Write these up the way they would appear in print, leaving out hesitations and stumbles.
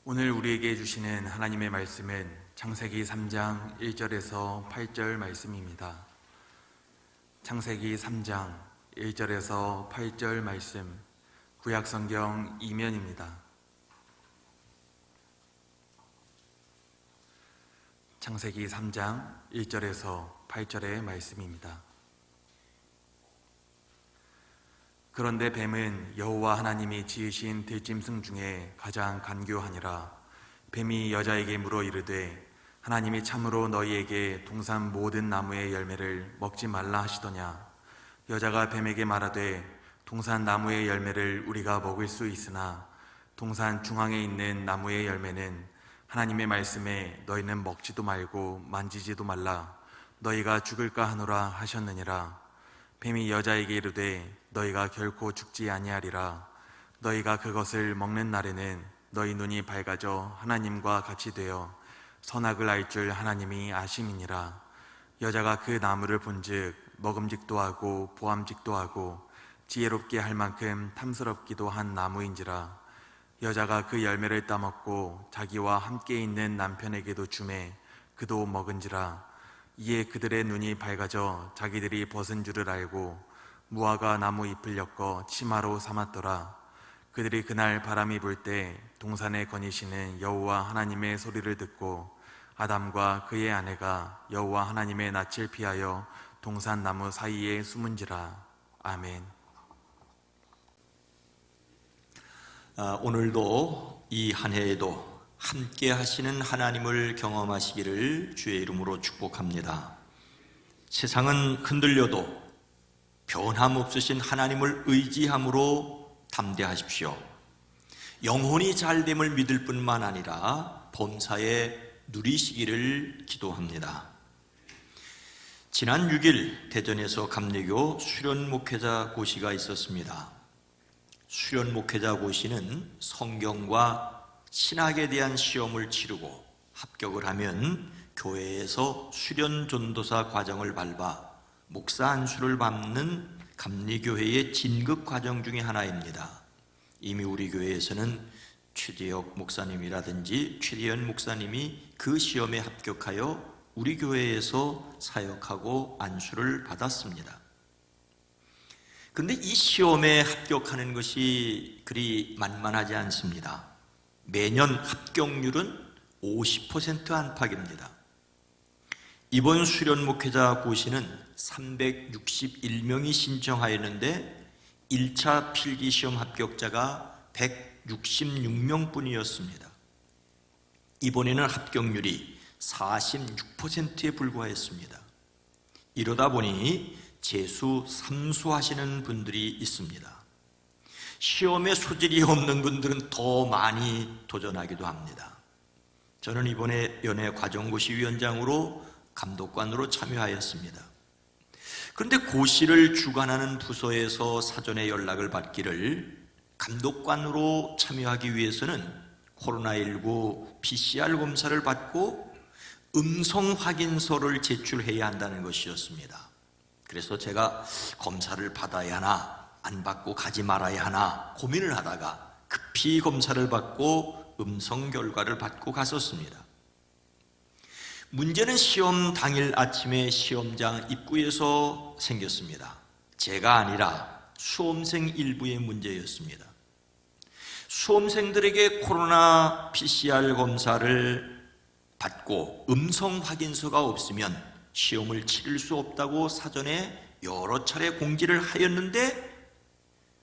오늘 우리에게 주시는 하나님의 말씀은 창세기 3장 1절에서 8절 말씀입니다. 창세기 3장 1절에서 8절 말씀, 구약성경 2면입니다. 창세기 3장 1절에서 8절의 말씀입니다. 그런데 뱀은 여호와 하나님이 지으신 들짐승 중에 가장 간교하니라. 뱀이 여자에게 물어 이르되 하나님이 참으로 너희에게 동산 모든 나무의 열매를 먹지 말라 하시더냐. 여자가 뱀에게 말하되 동산 나무의 열매를 우리가 먹을 수 있으나 동산 중앙에 있는 나무의 열매는 하나님의 말씀에 너희는 먹지도 말고 만지지도 말라, 너희가 죽을까 하노라 하셨느니라. 뱀이 여자에게 이르되 너희가 결코 죽지 아니하리라. 너희가 그것을 먹는 날에는 너희 눈이 밝아져 하나님과 같이 되어 선악을 알 줄 하나님이 아심이니라. 여자가 그 나무를 본즉 먹음직도 하고 보암직도 하고 지혜롭게 할 만큼 탐스럽기도 한 나무인지라. 여자가 그 열매를 따먹고 자기와 함께 있는 남편에게도 주매 그도 먹은지라. 이에 그들의 눈이 밝아져 자기들이 벗은 줄을 알고 무화과 나무 잎을 엮어 치마로 삼았더라. 그들이 그날 바람이 불 때 동산에 거니시는 여호와 하나님의 소리를 듣고 아담과 그의 아내가 여호와 하나님의 낯을 피하여 동산 나무 사이에 숨은지라. 아멘. 오늘도 이 한 해에도 함께 하시는 하나님을 경험하시기를 주의 이름으로 축복합니다. 세상은 흔들려도 변함없으신 하나님을 의지함으로 담대하십시오. 영혼이 잘됨을 믿을 뿐만 아니라 범사에 누리시기를 기도합니다. 지난 6일 대전에서 감리교 수련 목회자 고시가 있었습니다. 수련 목회자 고시는 성경과 신학에 대한 시험을 치르고 합격을 하면 교회에서 수련 전도사 과정을 밟아 목사 안수를 받는 감리교회의 진급 과정 중에 하나입니다. 이미 우리 교회에서는 최재혁 목사님이라든지 최대현 목사님이 그 시험에 합격하여 우리 교회에서 사역하고 안수를 받았습니다. 그런데 이 시험에 합격하는 것이 그리 만만하지 않습니다. 매년 합격률은 50% 안팎입니다. 이번 수련 목회자 고시는 361명이 신청하였는데 1차 필기시험 합격자가 166명 뿐이었습니다. 이번에는 합격률이 46%에 불과했습니다. 이러다 보니 재수, 삼수하시는 분들이 있습니다. 시험에 소질이 없는 분들은 더 많이 도전하기도 합니다. 저는 이번에 연예 과정고시위원장으로 감독관으로 참여하였습니다. 그런데 고시를 주관하는 부서에서 사전에 연락을 받기를 감독관으로 참여하기 위해서는 코로나19 PCR 검사를 받고 음성 확인서를 제출해야 한다는 것이었습니다. 그래서 제가 검사를 받아야 하나 안 받고 가지 말아야 하나 고민을 하다가 급히 검사를 받고 음성 결과를 받고 갔었습니다. 문제는 시험 당일 아침에 시험장 입구에서 생겼습니다. 제가 아니라 수험생 일부의 문제였습니다. 수험생들에게 코로나 PCR 검사를 받고 음성 확인서가 없으면 시험을 치를 수 없다고 사전에 여러 차례 공지를 하였는데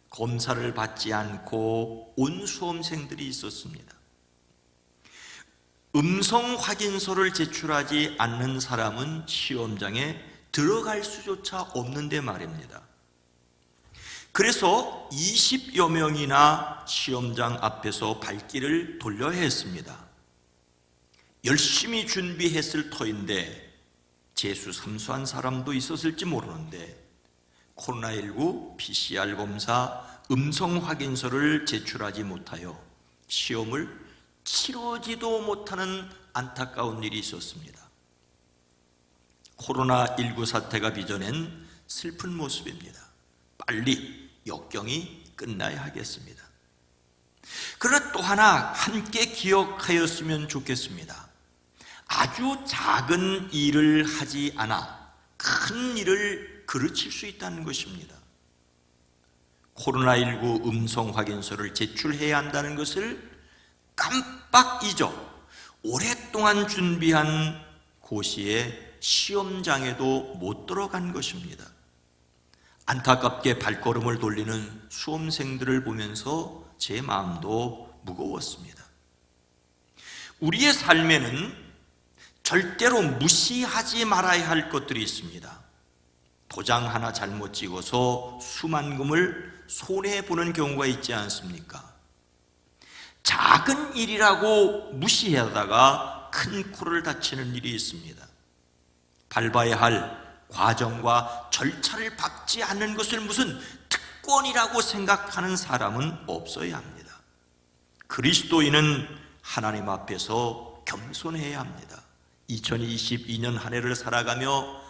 검사를 받지 않고 온 수험생들이 있었습니다. 음성 확인서를 제출하지 않는 사람은 시험장에 들어갈 수조차 없는데 말입니다. 그래서 20여 명이나 시험장 앞에서 발길을 돌려야 했습니다. 열심히 준비했을 터인데 재수 삼수한 사람도 있었을지 모르는데 코로나19 PCR 검사 음성 확인서를 제출하지 못하여 시험을 치르지도 못하는 안타까운 일이 있었습니다. 코로나19 사태가 빚어낸 슬픈 모습입니다. 빨리 역경이 끝나야 하겠습니다. 그러나 또 하나 함께 기억하였으면 좋겠습니다. 아주 작은 일을 하지 않아 큰 일을 그르칠 수 있다는 것입니다. 코로나19 음성 확인서를 제출해야 한다는 것을 깜빡 잊어 오랫동안 준비한 고시에 시험장에도 못 들어간 것입니다. 안타깝게 발걸음을 돌리는 수험생들을 보면서 제 마음도 무거웠습니다. 우리의 삶에는 절대로 무시하지 말아야 할 것들이 있습니다. 도장 하나 잘못 찍어서 수만금을 손해보는 경우가 있지 않습니까? 작은 일이라고 무시하다가 큰 코를 다치는 일이 있습니다. 밟아야 할 과정과 절차를 밟지 않는 것을 무슨 특권이라고 생각하는 사람은 없어야 합니다. 그리스도인은 하나님 앞에서 겸손해야 합니다. 2022년 한 해를 살아가며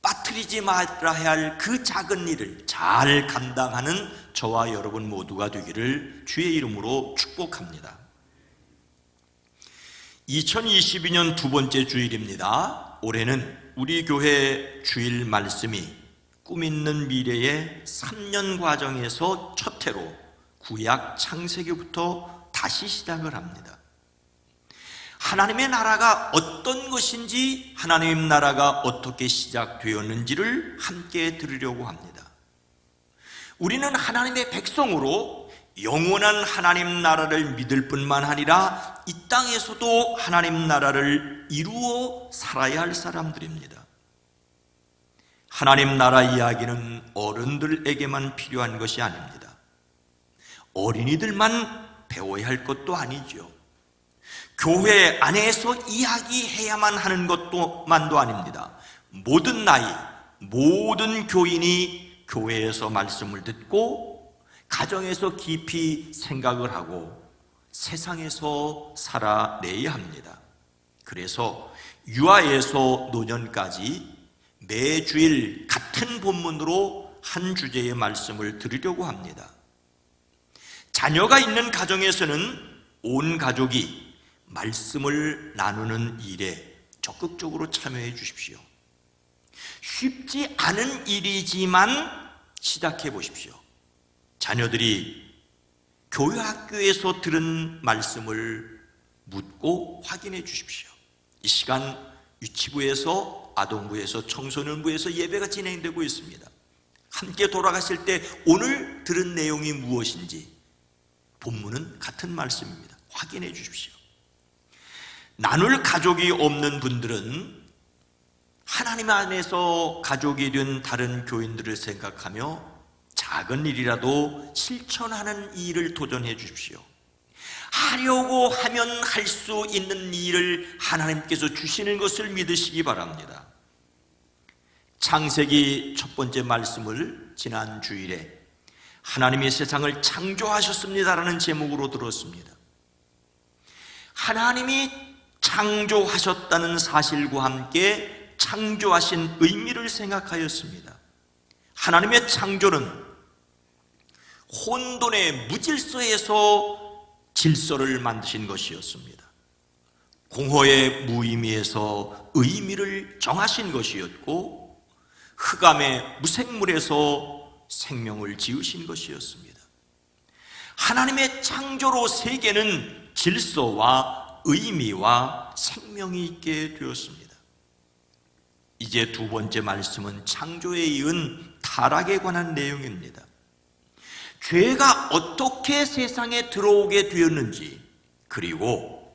빠뜨리지 말아야 할 그 작은 일을 잘 감당하는 저와 여러분 모두가 되기를 주의 이름으로 축복합니다. 2022년 두 번째 주일입니다. 올해는 우리 교회 주일 말씀이 꿈 있는 미래의 3년 과정에서 첫 해로 구약 창세기부터 다시 시작을 합니다. 하나님의 나라가 어떤 것인지, 하나님 나라가 어떻게 시작되었는지를 함께 들으려고 합니다. 우리는 하나님의 백성으로 영원한 하나님 나라를 믿을 뿐만 아니라 이 땅에서도 하나님 나라를 이루어 살아야 할 사람들입니다. 하나님 나라 이야기는 어른들에게만 필요한 것이 아닙니다. 어린이들만 배워야 할 것도 아니죠. 교회 안에서 이야기해야만 하는 것만도 아닙니다. 모든 나이, 모든 교인이 교회에서 말씀을 듣고 가정에서 깊이 생각을 하고 세상에서 살아내야 합니다. 그래서 유아에서 노년까지 매주일 같은 본문으로 한 주제의 말씀을 들으려고 합니다. 자녀가 있는 가정에서는 온 가족이 말씀을 나누는 일에 적극적으로 참여해 주십시오. 쉽지 않은 일이지만 시작해 보십시오. 자녀들이 교회 학교에서 들은 말씀을 묻고 확인해 주십시오. 이 시간 유치부에서, 아동부에서, 청소년부에서 예배가 진행되고 있습니다. 함께 돌아가실 때 오늘 들은 내용이 무엇인지 본문은 같은 말씀입니다. 확인해 주십시오. 나눌 가족이 없는 분들은 하나님 안에서 가족이 된 다른 교인들을 생각하며 작은 일이라도 실천하는 일을 도전해 주십시오. 하려고 하면 할 수 있는 일을 하나님께서 주시는 것을 믿으시기 바랍니다. 창세기 첫 번째 말씀을 지난 주일에 하나님이 세상을 창조하셨습니다라는 제목으로 들었습니다. 하나님이 창조하셨다는 사실과 함께 창조하신 의미를 생각하였습니다. 하나님의 창조는 혼돈의 무질서에서 질서를 만드신 것이었습니다. 공허의 무의미에서 의미를 정하신 것이었고, 흑암의 무생물에서 생명을 지으신 것이었습니다. 하나님의 창조로 세계는 질서와 의미와 생명이 있게 되었습니다. 이제 두 번째 말씀은 창조에 이은 타락에 관한 내용입니다. 죄가 어떻게 세상에 들어오게 되었는지, 그리고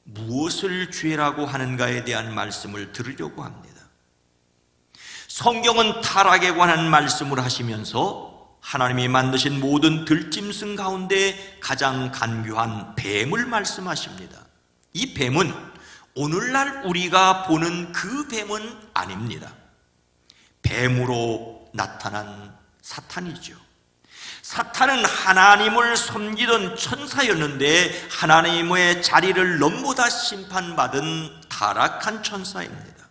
무엇을 죄라고 하는가에 대한 말씀을 들으려고 합니다. 성경은 타락에 관한 말씀을 하시면서 하나님이 만드신 모든 들짐승 가운데 가장 간교한 뱀을 말씀하십니다. 이 뱀은 오늘날 우리가 보는 그 뱀은 아닙니다. 뱀으로 나타난 사탄이죠. 사탄은 하나님을 섬기던 천사였는데 하나님의 자리를 넘보다 심판받은 타락한 천사입니다.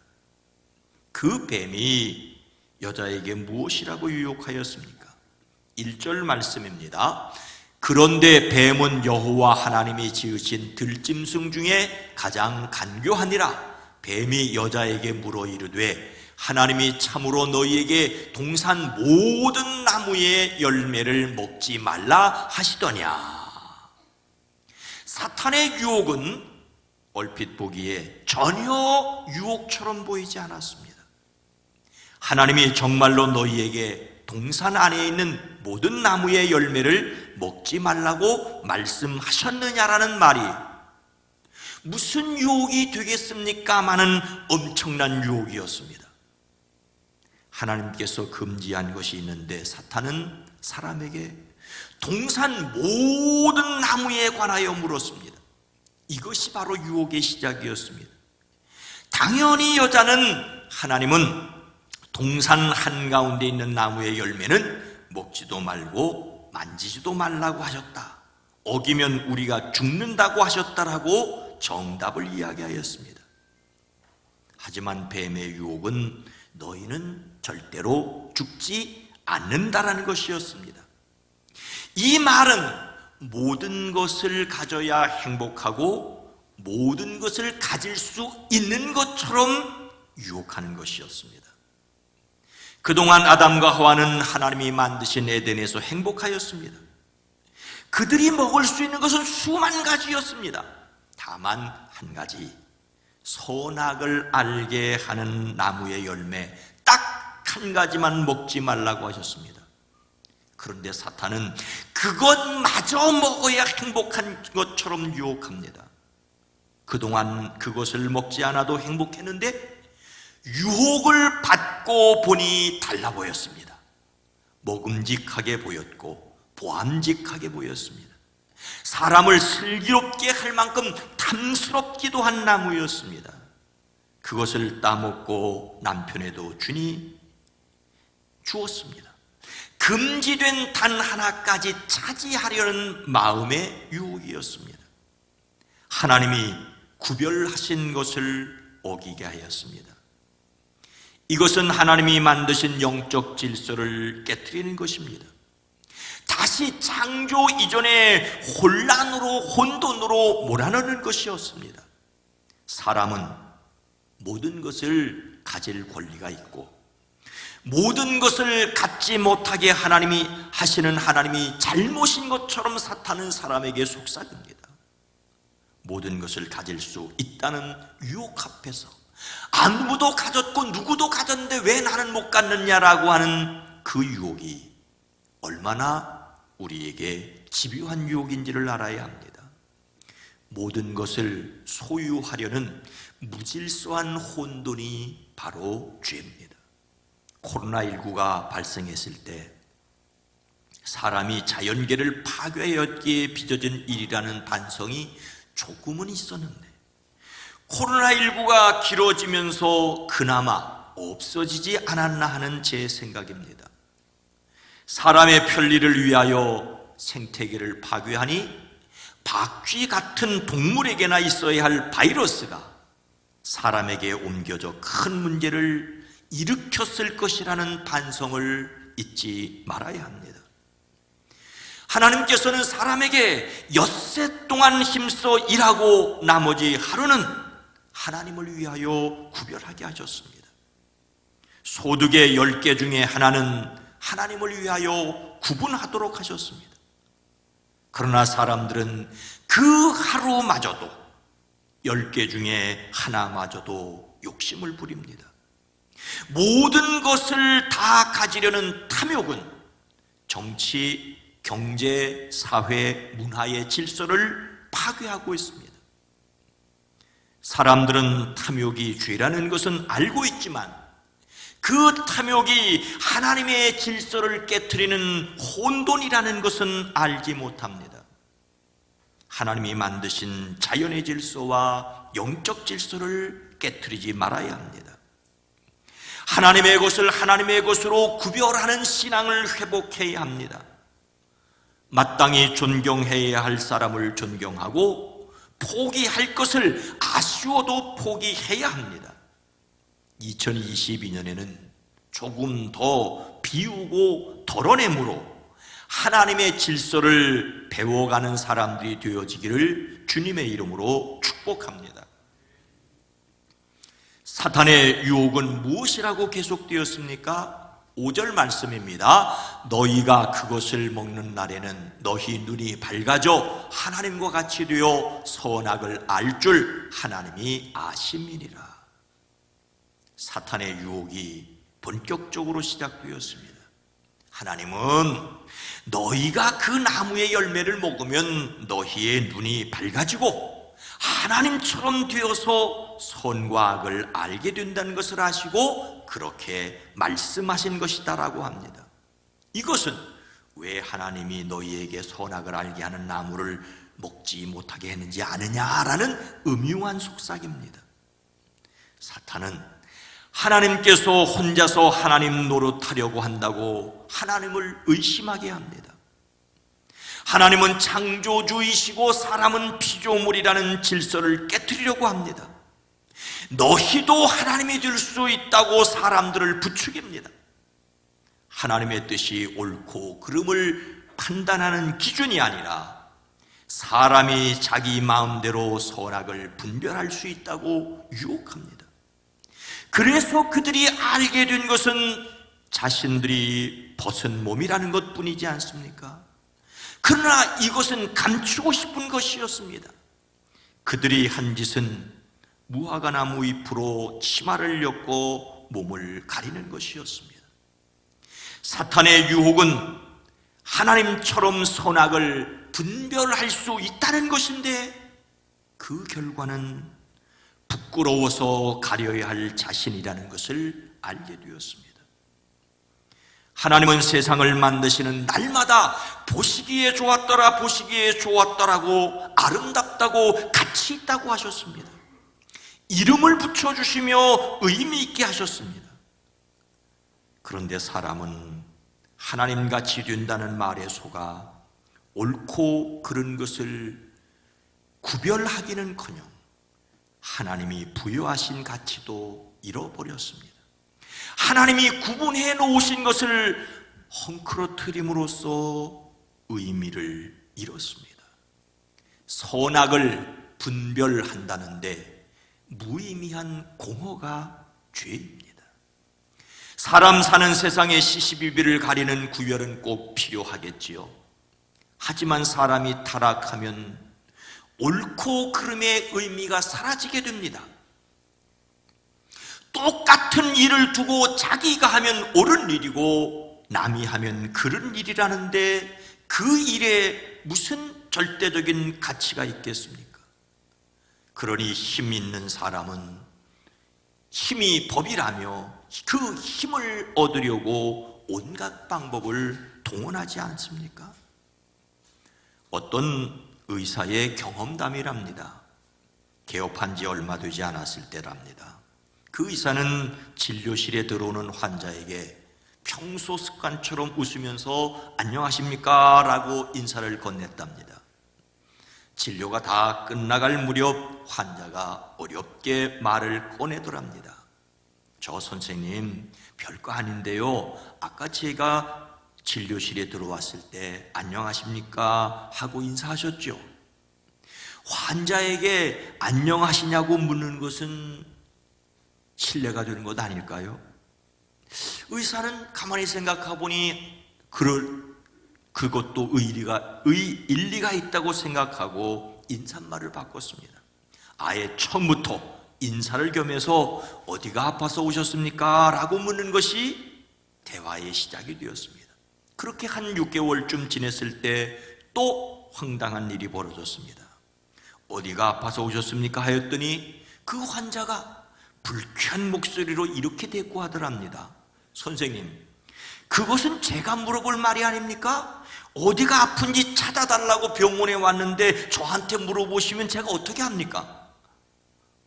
그 뱀이 여자에게 무엇이라고 유혹하였습니까? 1절 말씀입니다. 그런데 뱀은 여호와 하나님이 지으신 들짐승 중에 가장 간교하니라. 뱀이 여자에게 물어 이르되 하나님이 참으로 너희에게 동산 모든 나무의 열매를 먹지 말라 하시더냐. 사탄의 유혹은 얼핏 보기에 전혀 유혹처럼 보이지 않았습니다. 하나님이 정말로 너희에게 동산 안에 있는 모든 나무의 열매를 먹지 말라고 말씀하셨느냐라는 말이 무슨 유혹이 되겠습니까? 마는 엄청난 유혹이었습니다. 하나님께서 금지한 것이 있는데 사탄은 사람에게 동산 모든 나무에 관하여 물었습니다. 이것이 바로 유혹의 시작이었습니다. 당연히 여자는 하나님은 동산 한가운데 있는 나무의 열매는 먹지도 말고 만지지도 말라고 하셨다. 어기면 우리가 죽는다고 하셨다라고 정답을 이야기하였습니다. 하지만 뱀의 유혹은 너희는 절대로 죽지 않는다라는 것이었습니다. 이 말은 모든 것을 가져야 행복하고 모든 것을 가질 수 있는 것처럼 유혹하는 것이었습니다. 그동안 아담과 하와는 하나님이 만드신 에덴에서 행복하였습니다. 그들이 먹을 수 있는 것은 수만 가지였습니다. 다만 한 가지, 선악을 알게 하는 나무의 열매 딱 한 가지만 먹지 말라고 하셨습니다. 그런데 사탄은 그것마저 먹어야 행복한 것처럼 유혹합니다. 그동안 그것을 먹지 않아도 행복했는데 유혹을 받고 보니 달라 보였습니다. 먹음직하게 보였고 보암직하게 보였습니다. 사람을 슬기롭게 할 만큼 탐스럽기도 한 나무였습니다. 그것을 따먹고 남편에도 주었습니다. 금지된 단 하나까지 차지하려는 마음의 유혹이었습니다. 하나님이 구별하신 것을 어기게 하였습니다. 이것은 하나님이 만드신 영적 질서를 깨트리는 것입니다. 다시 창조 이전의 혼돈으로 몰아넣는 것이었습니다. 사람은 모든 것을 가질 권리가 있고 모든 것을 갖지 못하게 하나님이 하시는 하나님이 잘못인 것처럼 사탄은 사람에게 속삭입니다. 모든 것을 가질 수 있다는 유혹 앞에서 아무도 가졌고 누구도 가졌는데 왜 나는 못 갖느냐라고 하는 그 유혹이 얼마나 우리에게 집요한 유혹인지를 알아야 합니다. 모든 것을 소유하려는 무질서한 혼돈이 바로 죄입니다. 코로나19가 발생했을 때 사람이 자연계를 파괴하였기에 빚어진 일이라는 반성이 조금은 있었는데 코로나19가 길어지면서 그나마 없어지지 않았나 하는 제 생각입니다. 사람의 편리를 위하여 생태계를 파괴하니 박쥐 같은 동물에게나 있어야 할 바이러스가 사람에게 옮겨져 큰 문제를 일으켰을 것이라는 반성을 잊지 말아야 합니다. 하나님께서는 사람에게 엿새 동안 힘써 일하고 나머지 하루는 하나님을 위하여 구별하게 하셨습니다. 소득의 10개 중에 하나는 하나님을 위하여 구분하도록 하셨습니다. 그러나 사람들은 그 하루마저도 10개 중에 하나마저도 욕심을 부립니다. 모든 것을 다 가지려는 탐욕은 정치, 경제, 사회, 문화의 질서를 파괴하고 있습니다. 사람들은 탐욕이 죄라는 것은 알고 있지만 그 탐욕이 하나님의 질서를 깨트리는 혼돈이라는 것은 알지 못합니다. 하나님이 만드신 자연의 질서와 영적 질서를 깨트리지 말아야 합니다. 하나님의 것을 하나님의 것으로 구별하는 신앙을 회복해야 합니다. 마땅히 존경해야 할 사람을 존경하고 포기할 것을 아쉬워도 포기해야 합니다. 2022년에는 조금 더 비우고 덜어내므로 하나님의 질서를 배워가는 사람들이 되어지기를 주님의 이름으로 축복합니다. 사탄의 유혹은 무엇이라고 계속되었습니까? 5절 말씀입니다. 너희가 그것을 먹는 날에는 너희 눈이 밝아져 하나님과 같이 되어 선악을 알 줄 하나님이 아심이니라. 사탄의 유혹이 본격적으로 시작되었습니다. 하나님은 너희가 그 나무의 열매를 먹으면 너희의 눈이 밝아지고 하나님처럼 되어서 선과 악을 알게 된다는 것을 아시고 그렇게 말씀하신 것이다라고 합니다. 이것은 왜 하나님이 너희에게 선악을 알게 하는 나무를 먹지 못하게 했는지 아느냐라는 음흉한 속삭입니다. 사탄은 하나님께서 혼자서 하나님 노릇하려고 한다고 하나님을 의심하게 합니다. 하나님은 창조주이시고 사람은 피조물이라는 질서를 깨트리려고 합니다. 너희도 하나님이 될 수 있다고 사람들을 부추깁니다. 하나님의 뜻이 옳고 그름을 판단하는 기준이 아니라 사람이 자기 마음대로 선악을 분별할 수 있다고 유혹합니다. 그래서 그들이 알게 된 것은 자신들이 벗은 몸이라는 것뿐이지 않습니까? 그러나 이것은 감추고 싶은 것이었습니다. 그들이 한 짓은 무화과나무 잎으로 치마를 엮고 몸을 가리는 것이었습니다. 사탄의 유혹은 하나님처럼 선악을 분별할 수 있다는 것인데 그 결과는 부끄러워서 가려야 할 자신이라는 것을 알게 되었습니다. 하나님은 세상을 만드시는 날마다 보시기에 좋았더라, 보시기에 좋았더라고, 아름답다고, 가치 있다고 하셨습니다. 이름을 붙여주시며 의미 있게 하셨습니다. 그런데 사람은 하나님같이 된다는 말에 속아 옳고 그른 것을 구별하기는커녕 하나님이 부여하신 가치도 잃어버렸습니다. 하나님이 구분해 놓으신 것을 헝클어뜨림으로써 의미를 잃었습니다. 선악을 분별한다는데 무의미한 공허가 죄입니다. 사람 사는 세상에 시시비비를 가리는 구별은 꼭 필요하겠지요. 하지만 사람이 타락하면 옳고 그름의 의미가 사라지게 됩니다. 똑같은 일을 두고 자기가 하면 옳은 일이고 남이 하면 그른 일이라는데 그 일에 무슨 절대적인 가치가 있겠습니까? 그러니 힘 있는 사람은 힘이 법이라며 그 힘을 얻으려고 온갖 방법을 동원하지 않습니까? 어떤 의사의 경험담이랍니다. 개업한 지 얼마 되지 않았을 때랍니다. 그 의사는 진료실에 들어오는 환자에게 평소 습관처럼 웃으면서 안녕하십니까? 라고 인사를 건넸답니다. 진료가 다 끝나갈 무렵 환자가 어렵게 말을 꺼내더랍니다. 저 선생님, 별거 아닌데요. 아까 제가 진료실에 들어왔을 때 안녕하십니까? 하고 인사하셨죠. 환자에게 안녕하시냐고 묻는 것은 신뢰가 되는 것 아닐까요? 의사는 가만히 생각해 보니 그것도 일리가 있다고 생각하고 인사말을 바꿨습니다. 아예 처음부터 인사를 겸해서 어디가 아파서 오셨습니까? 라고 묻는 것이 대화의 시작이 되었습니다. 그렇게 한 6개월쯤 지냈을 때 또 황당한 일이 벌어졌습니다. 어디가 아파서 오셨습니까? 하였더니 그 환자가 불쾌한 목소리로 이렇게 대꾸하더랍니다. 선생님, 그것은 제가 물어볼 말이 아닙니까? 어디가 아픈지 찾아달라고 병원에 왔는데 저한테 물어보시면 제가 어떻게 합니까?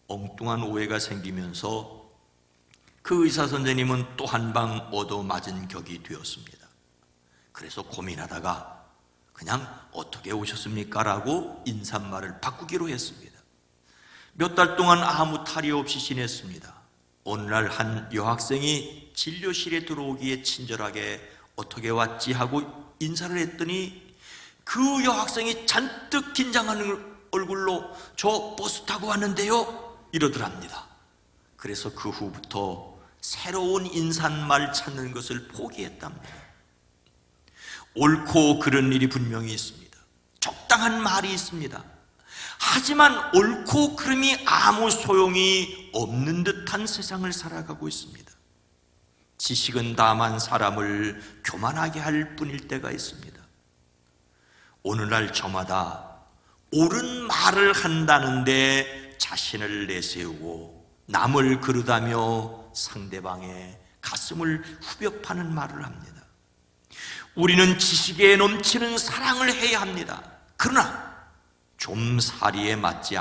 엉뚱한 오해가 생기면서 그 의사 선생님은 또 한 방 얻어맞은 격이 되었습니다. 그래서 고민하다가 그냥 어떻게 오셨습니까? 라고 인사말을 바꾸기로 했습니다. 몇 달 동안 아무 탈이 없이 지냈습니다. 어느 날 한 여학생이 진료실에 들어오기에 친절하게 어떻게 왔지 하고 인사를 했더니 그 여학생이 잔뜩 긴장하는 얼굴로 저 버스 타고 왔는데요 이러더랍니다. 그래서 그 후부터 새로운 인사말 찾는 것을 포기했답니다. 옳고 그른 일이 분명히 있습니다. 적당한 말이 있습니다. 하지만 옳고 그름이 아무 소용이 없는 듯한 세상을 살아가고 있습니다. 지식은 다만 사람을 교만하게 할 뿐일 때가 있습니다. 오늘날 저마다 옳은 말을 한다는데 자신을 내세우고 남을 그르다며 상대방의 가슴을 후벼 파는 말을 합니다. 우리는 지식에 넘치는 사랑을 해야 합니다. 그러나 좀 사리에 맞지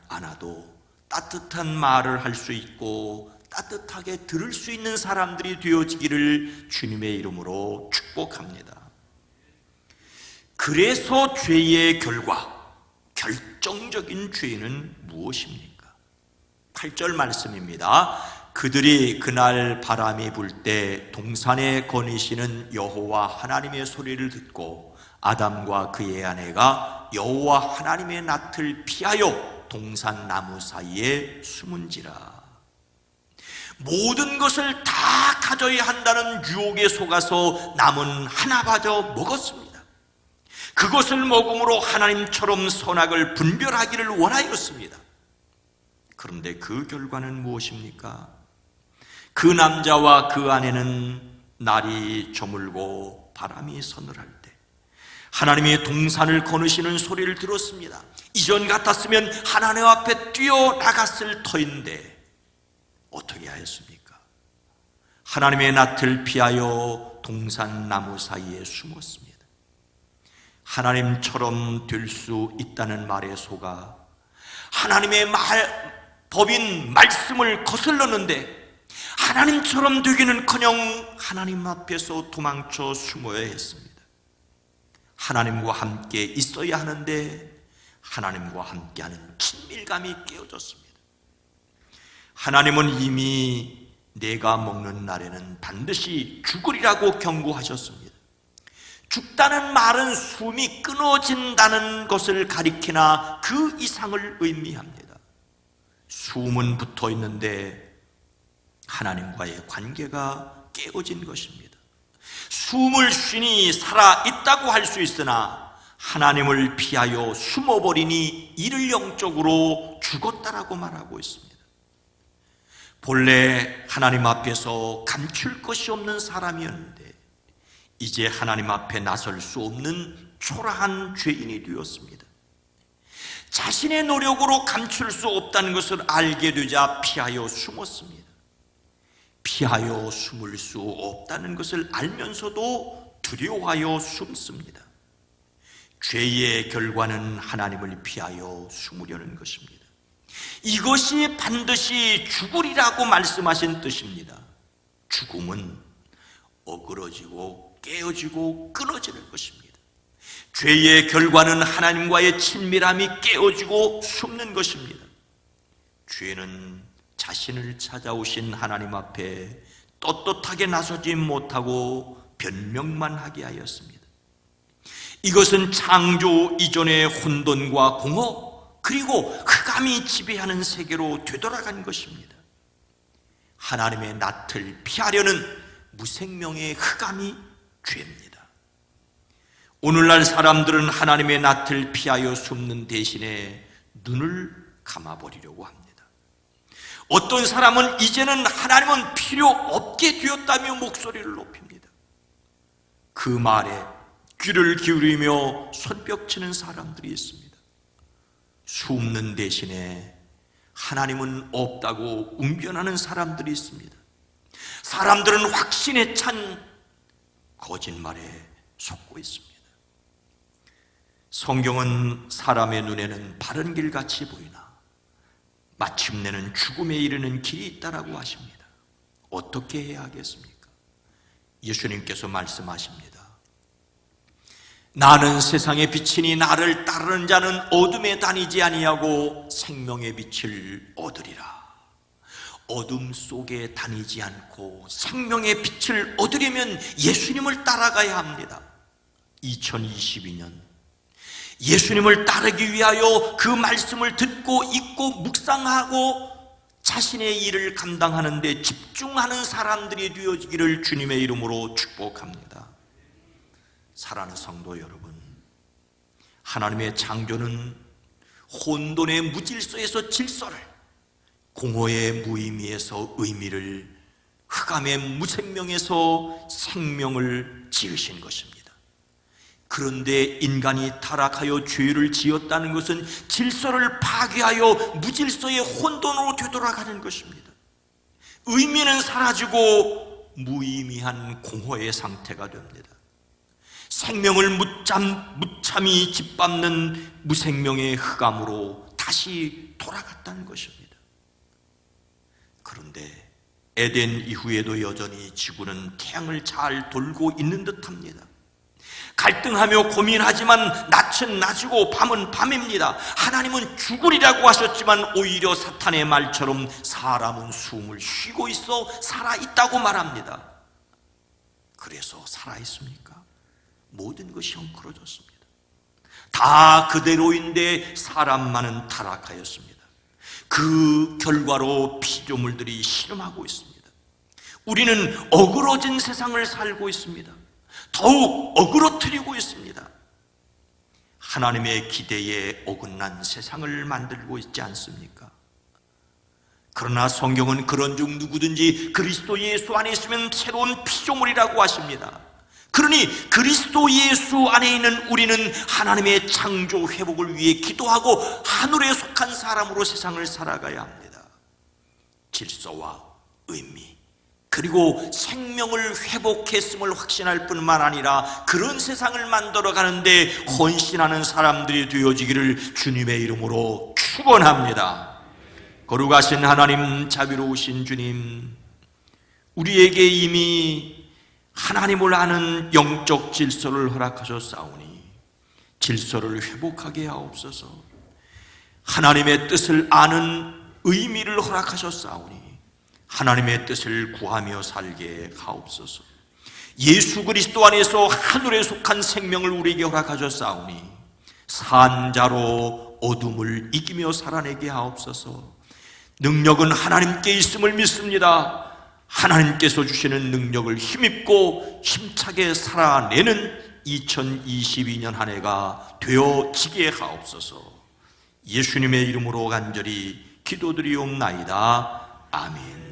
않아도 따뜻한 말을 할 수 있고 따뜻하게 들을 수 있는 사람들이 되어지기를 주님의 이름으로 축복합니다. 그래서 죄의 결과, 결정적인 죄는 무엇입니까? 8절 말씀입니다. 그들이 그날 바람이 불 때 동산에 거니시는 여호와 하나님의 소리를 듣고 아담과 그의 아내가 여호와 하나님의 낯을 피하여 동산 나무 사이에 숨은지라. 모든 것을 다 가져야 한다는 유혹에 속아서 남은 하나마저 먹었습니다. 그것을 먹음으로 하나님처럼 선악을 분별하기를 원하였습니다. 그런데 그 결과는 무엇입니까? 그 남자와 그 아내는 날이 저물고 바람이 서늘할 때 하나님의 동산을 거느시는 소리를 들었습니다. 이전 같았으면 하나님 앞에 뛰어나갔을 터인데 어떻게 하였습니까? 하나님의 낯을 피하여 동산 나무 사이에 숨었습니다. 하나님처럼 될 수 있다는 말에 속아 하나님의 법인 말씀을 거슬렀는데 하나님처럼 되기는커녕 하나님 앞에서 도망쳐 숨어야 했습니다. 하나님과 함께 있어야 하는데 하나님과 함께하는 친밀감이 깨어졌습니다. 하나님은 이미 내가 먹는 날에는 반드시 죽으리라고 경고하셨습니다. 죽다는 말은 숨이 끊어진다는 것을 가리키나 그 이상을 의미합니다. 숨은 붙어 있는데 하나님과의 관계가 깨어진 것입니다. 숨을 쉬니 살아있다고 할 수 있으나 하나님을 피하여 숨어버리니 이를 영적으로 죽었다라고 말하고 있습니다. 본래 하나님 앞에서 감출 것이 없는 사람이었는데 이제 하나님 앞에 나설 수 없는 초라한 죄인이 되었습니다. 자신의 노력으로 감출 수 없다는 것을 알게 되자 피하여 숨었습니다. 피하여 숨을 수 없다는 것을 알면서도 두려워하여 숨습니다. 죄의 결과는 하나님을 피하여 숨으려는 것입니다. 이것이 반드시 죽으리라고 말씀하신 뜻입니다. 죽음은 어그러지고 깨어지고 끊어지는 것입니다. 죄의 결과는 하나님과의 친밀함이 깨어지고 숨는 것입니다. 죄는 자신을 찾아오신 하나님 앞에 떳떳하게 나서지 못하고 변명만 하게 하였습니다. 이것은 창조 이전의 혼돈과 공허 그리고 흑암이 지배하는 세계로 되돌아간 것입니다. 하나님의 낯을 피하려는 무생명의 흑암이 죄입니다. 오늘날 사람들은 하나님의 낯을 피하여 숨는 대신에 눈을 감아버리려고 합니다. 어떤 사람은 이제는 하나님은 필요 없게 되었다며 목소리를 높입니다. 그 말에 귀를 기울이며 손뼉치는 사람들이 있습니다. 숨는 대신에 하나님은 없다고 웅변하는 사람들이 있습니다. 사람들은 확신에 찬 거짓말에 속고 있습니다. 성경은 사람의 눈에는 바른 길같이 보이나 마침내는 죽음에 이르는 길이 있다라고 하십니다. 어떻게 해야 하겠습니까? 예수님께서 말씀하십니다. 나는 세상의 빛이니 나를 따르는 자는 어둠에 다니지 아니하고 생명의 빛을 얻으리라. 어둠 속에 다니지 않고 생명의 빛을 얻으려면 예수님을 따라가야 합니다. 2022년 예수님을 따르기 위하여 그 말씀을 듣고 읽고 묵상하고 자신의 일을 감당하는 데 집중하는 사람들이 되어지기를 주님의 이름으로 축복합니다. 사랑하는 성도 여러분, 하나님의 창조는 혼돈의 무질서에서 질서를, 공허의 무의미에서 의미를, 흑암의 무생명에서 생명을 지으신 것입니다. 그런데 인간이 타락하여 죄를 지었다는 것은 질서를 파괴하여 무질서의 혼돈으로 되돌아가는 것입니다. 의미는 사라지고 무의미한 공허의 상태가 됩니다. 생명을 무참히 짓밟는 무생명의 흑암으로 다시 돌아갔다는 것입니다. 그런데 에덴 이후에도 여전히 지구는 태양을 잘 돌고 있는 듯합니다. 갈등하며 고민하지만 낮은 낮이고 밤은 밤입니다. 하나님은 죽으리라고 하셨지만 오히려 사탄의 말처럼 사람은 숨을 쉬고 있어 살아있다고 말합니다. 그래서 살아있습니까? 모든 것이 엉클어졌습니다. 다 그대로인데 사람만은 타락하였습니다. 그 결과로 피조물들이 실험하고 있습니다. 우리는 어그러진 세상을 살고 있습니다. 더욱 어그러뜨리고 있습니다. 하나님의 기대에 어긋난 세상을 만들고 있지 않습니까? 그러나 성경은 그런 중 누구든지 그리스도 예수 안에 있으면 새로운 피조물이라고 하십니다. 그러니 그리스도 예수 안에 있는 우리는 하나님의 창조 회복을 위해 기도하고 하늘에 속한 사람으로 세상을 살아가야 합니다. 질서와 의미 그리고 생명을 회복했음을 확신할 뿐만 아니라 그런 세상을 만들어 가는데 헌신하는 사람들이 되어지기를 주님의 이름으로 축원합니다. 거룩하신 하나님, 자비로우신 주님, 우리에게 이미 하나님을 아는 영적 질서를 허락하셨사오니 질서를 회복하게 하옵소서. 하나님의 뜻을 아는 의미를 허락하셨사오니 하나님의 뜻을 구하며 살게 하옵소서. 예수 그리스도 안에서 하늘에 속한 생명을 우리에게 허락하셨사오니 산자로 어둠을 이기며 살아내게 하옵소서. 능력은 하나님께 있음을 믿습니다. 하나님께서 주시는 능력을 힘입고 힘차게 살아내는 2022년 한 해가 되어지게 하옵소서. 예수님의 이름으로 간절히 기도드리옵나이다. 아멘.